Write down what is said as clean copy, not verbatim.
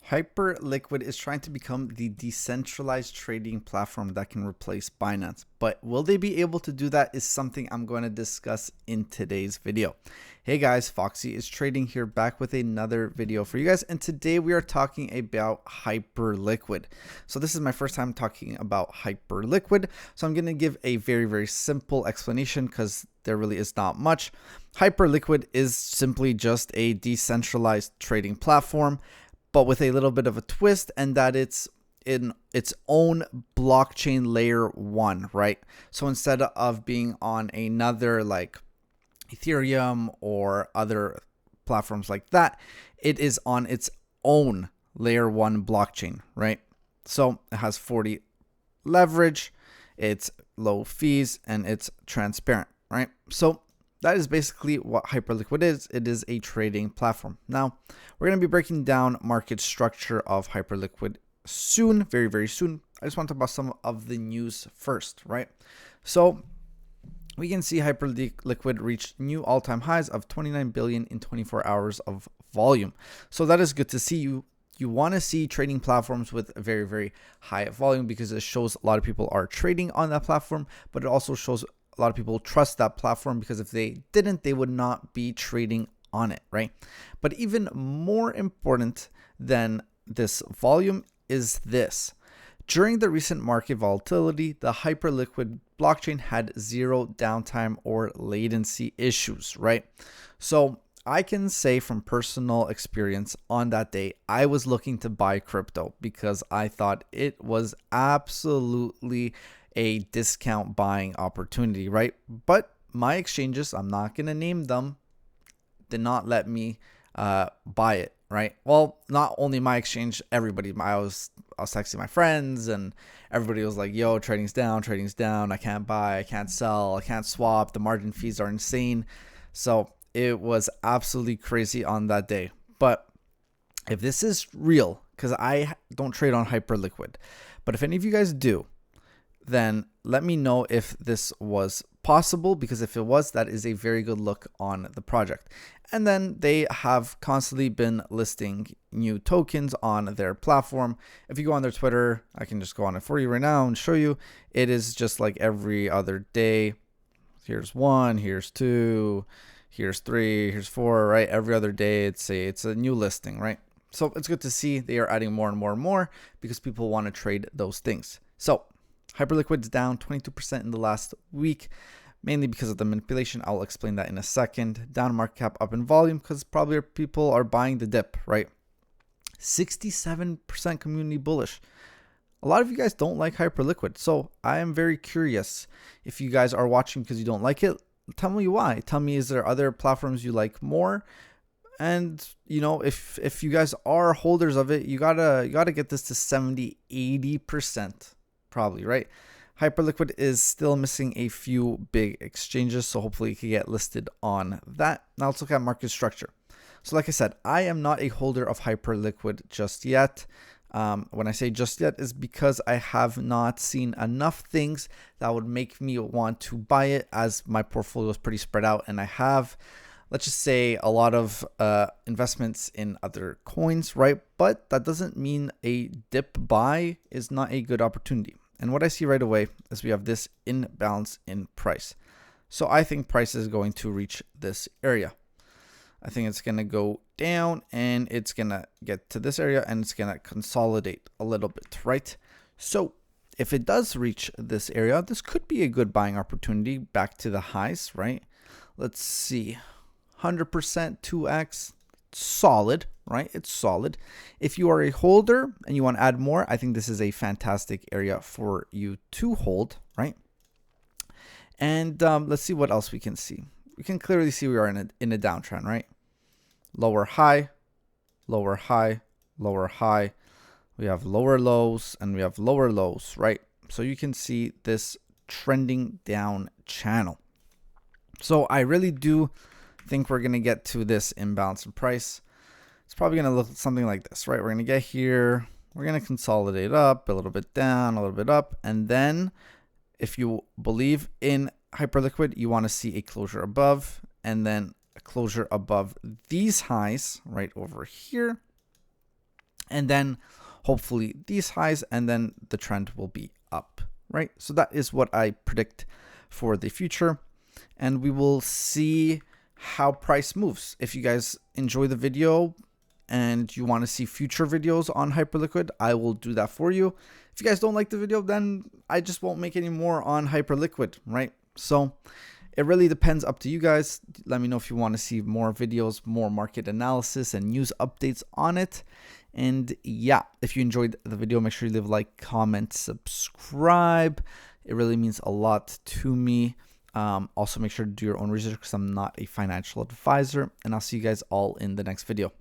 Hyperliquid is trying to become the decentralized trading platform that can replace Binance. But will they be able to do that is something I'm going to discuss in today's video. Hey guys, Foxy is Trading here, back with another video for you guys. And today we are talking about Hyperliquid. So this is my first time talking about Hyperliquid. So I'm going to give a very simple explanation because there really is not much. Hyperliquid is simply just a decentralized trading platform, but with a little bit of a twist, and that it's in its own blockchain layer 1, right? So instead of being on another like Ethereum or other platforms like that, it is on its own layer 1 blockchain, right? So it has 40 leverage, it's low fees, and it's transparent, right? So that is basically what Hyperliquid is. It is a trading platform. Now, we're going to be breaking down market structure of Hyperliquid soon, very soon. I just want to talk about some of the news first, right? So we can see Hyperliquid reached new all-time highs of 29 billion in 24 hours of volume. So that is good to see. You want to see trading platforms with a very high volume because it shows a lot of people are trading on that platform, but it also shows a lot of people trust that platform, because if they didn't, they would not be trading on it, right? But even more important than this volume is this. During the recent market volatility, the Hyperliquid blockchain had zero downtime or latency issues, right? So I can say from personal experience, on that day, I was looking to buy crypto because I thought it was absolutely a discount buying opportunity, right? But my exchanges, I'm not going to name them, did not let me buy it, right? Well, not only my exchange, everybody. I was texting my friends and everybody was like, yo, trading's down, I can't buy, I can't sell, I can't swap, the margin fees are insane. So it was absolutely crazy on that day. But if this is real, because I don't trade on Hyperliquid, but if any of you guys do, then let me know if this was possible, because if it was, that is a very good look on the project. And then they have constantly been listing new tokens on their platform. If you go on their Twitter, I can just go on it for you right now and show you. It is just like every other day. Here's 1, here's 2, here's 3, here's 4, right? Every other day it's a new listing, right? So it's good to see they are adding more and more because people want to trade those things. So Hyperliquid's down 22% in the last week, mainly because of the manipulation. I'll explain that in a second. Down market cap, up in volume because probably people are buying the dip, right? 67% community bullish. A lot of you guys don't like Hyperliquid, so I am very curious if you guys are watching because you don't like it. Tell me why. Tell me, is there other platforms you like more? And you know, if you guys are holders of it, you gotta get this to 70-80%. Probably, right? Hyperliquid is still missing a few big exchanges, so hopefully it can get listed on that. Now let's look at market structure. So like I said, I am not a holder of Hyperliquid just yet. When I say just yet is because I have not seen enough things that would make me want to buy it, as my portfolio is pretty spread out and I have, let's just say, a lot of investments in other coins, right? But that doesn't mean a dip buy is not a good opportunity. And what I see right away is we have this imbalance in price. So I think price is going to reach this area. I think it's going to go down and it's going to get to this area and it's going to consolidate a little bit, right? So if it does reach this area, this could be a good buying opportunity back to the highs, right? Let's see. 100% 2x, solid, right? It's solid. If you are a holder and you want to add more, I think this is a fantastic area for you to hold, right? And let's see what else we can see. We can clearly see we are in a downtrend, right? Lower high, lower high, lower high. We have lower lows and we have lower lows, right? So you can see this trending down channel. So I really do think we're going to get to this imbalance in price. It's probably going to look something like this, right? We're going to get here. We're going to consolidate up, a little bit down, a little bit up. And then if you believe in Hyperliquid, you want to see a closure above and then a closure above these highs right over here. and then hopefully these highs, and then the trend will be up, right? So that is what I predict for the future, and we will see how price moves. If you guys enjoy the video and you want to see future videos on Hyperliquid, I will do that for you. If you guys don't like the video, then I just won't make any more on Hyperliquid, right? So it really depends, up to you guys. Let me know if you want to see more videos, more market analysis and news updates on it. And yeah, if you enjoyed the video, make sure you leave a like, comment, subscribe. It really means a lot to me. Also, make sure to do your own research because I'm not a financial advisor. And I'll see you guys all in the next video.